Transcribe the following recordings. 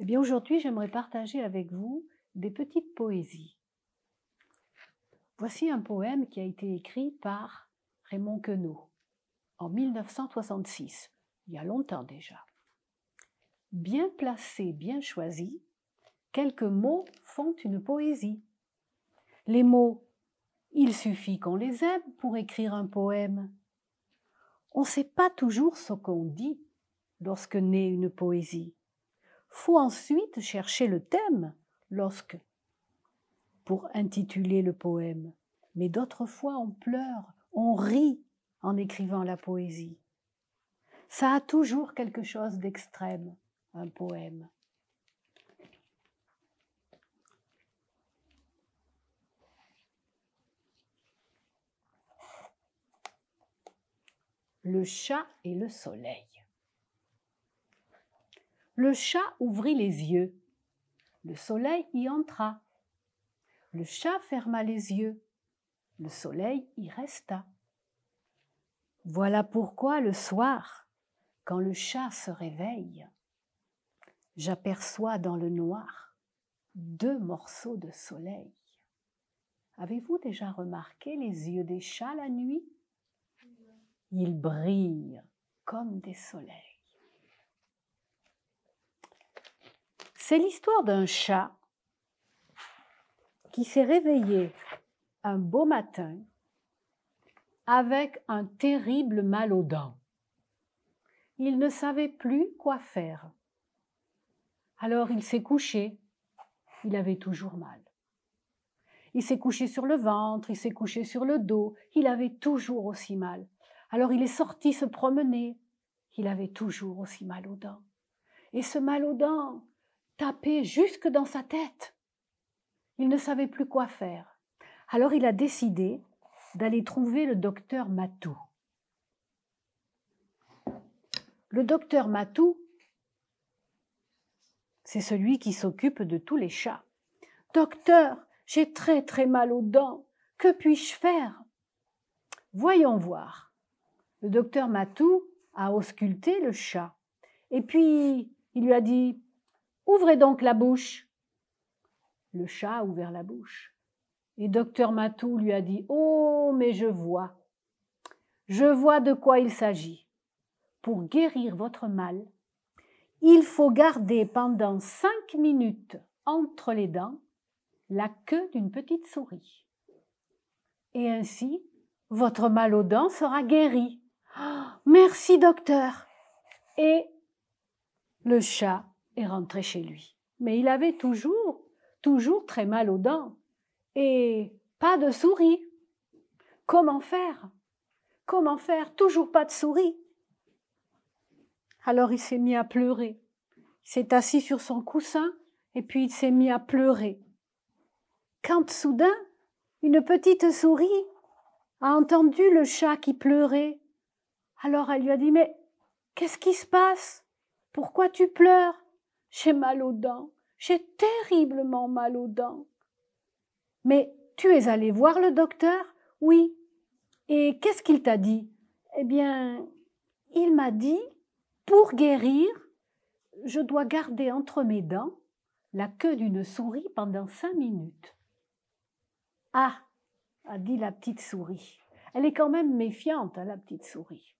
Eh bien, aujourd'hui, j'aimerais partager avec vous des petites poésies. Voici un poème qui a été écrit par Raymond Queneau en 1966, il y a longtemps déjà. Bien placés, bien choisis, quelques mots font une poésie. Les mots, il suffit qu'on les aime pour écrire un poème. On ne sait pas toujours ce qu'on dit lorsque naît une poésie. Faut ensuite chercher le thème pour intituler le poème. Mais d'autres fois, on pleure, on rit en écrivant la poésie. Ça a toujours quelque chose d'extrême, un poème. Le chat et le soleil. Le chat ouvrit les yeux. Le soleil y entra. Le chat ferma les yeux. Le soleil y resta. Voilà pourquoi le soir, quand le chat se réveille, j'aperçois dans le noir 2 morceaux de soleil. Avez-vous déjà remarqué les yeux des chats la nuit? Ils brillent comme des soleils. C'est l'histoire d'un chat qui s'est réveillé un beau matin avec un terrible mal aux dents. Il ne savait plus quoi faire. Alors il s'est couché. Il avait toujours mal. Il s'est couché sur le ventre, il s'est couché sur le dos. Il avait toujours aussi mal. Alors il est sorti se promener. Il avait toujours aussi mal aux dents. Et ce mal aux dents tapait jusque dans sa tête. Il ne savait plus quoi faire. Alors il a décidé d'aller trouver le docteur Matou. Le docteur Matou, c'est celui qui s'occupe de tous les chats. « Docteur, j'ai très très mal aux dents. Que puis-je faire ?» Voyons voir. Le docteur Matou a ausculté le chat. Et puis, il lui a dit « Ouvrez donc la bouche !» Le chat a ouvert la bouche. Et docteur Matou lui a dit « Oh, mais je vois de quoi il s'agit. Pour guérir votre mal, il faut garder pendant 5 minutes entre les dents la queue d'une petite souris. Et ainsi, votre mal aux dents sera guéri. Oh, merci, docteur. » Et le chat est rentré chez lui. Mais il avait toujours très mal aux dents. Et pas de souris. Comment faire? Comment faire? Toujours pas de souris. Alors il s'est mis à pleurer. Il s'est assis sur son coussin et puis il s'est mis à pleurer. Quand soudain, une petite souris a entendu le chat qui pleurait. Alors elle lui a dit « Mais qu'est-ce qui se passe? Pourquoi tu pleures? J'ai mal aux dents. J'ai terriblement mal aux dents. » « Mais tu es allé voir le docteur? » « Oui. » « Et qu'est-ce qu'il t'a dit? » « Eh bien, il m'a dit, pour guérir, je dois garder entre mes dents la queue d'une souris pendant 5 minutes. »« Ah !» a dit la petite souris. Elle est quand même méfiante, hein, la petite souris.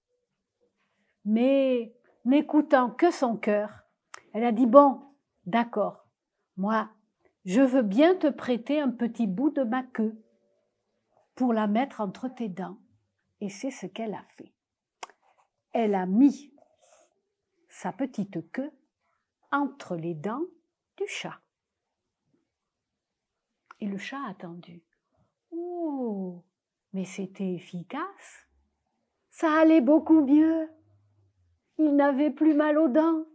Mais n'écoutant que son cœur, elle a dit « Bon, d'accord, moi, je veux bien te prêter un petit bout de ma queue pour la mettre entre tes dents. » Et c'est ce qu'elle a fait. Elle a mis sa petite queue entre les dents du chat. Et le chat a attendu. Oh, mais c'était efficace. Ça allait beaucoup mieux. Il n'avait plus mal aux dents.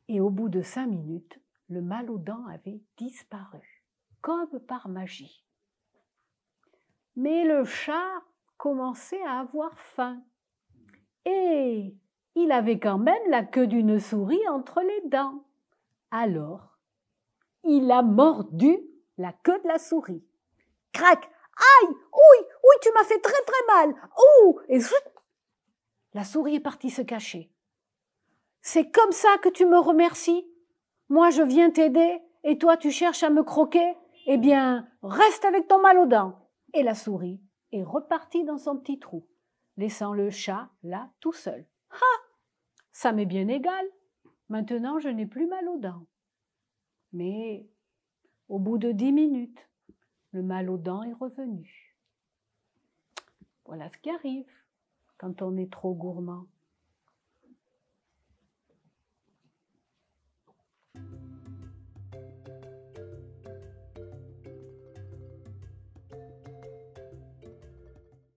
Et au bout de 5 minutes, le mal aux dents avait disparu, comme par magie. Mais le chat commençait à avoir faim. Et il avait quand même la queue d'une souris entre les dents. Alors, il a mordu la queue de la souris. Crac! Aïe! Oui, tu m'as fait très très mal! Ouh! Et la souris est partie se cacher. C'est comme ça que tu me remercies? Moi, je viens t'aider et toi, tu cherches à me croquer? Eh bien, reste avec ton mal aux dents. » Et la souris est repartie dans son petit trou, laissant le chat là tout seul. « Ah, ça m'est bien égal. Maintenant, je n'ai plus mal aux dents. » Mais au bout de 10 minutes, le mal aux dents est revenu. Voilà ce qui arrive quand on est trop gourmand.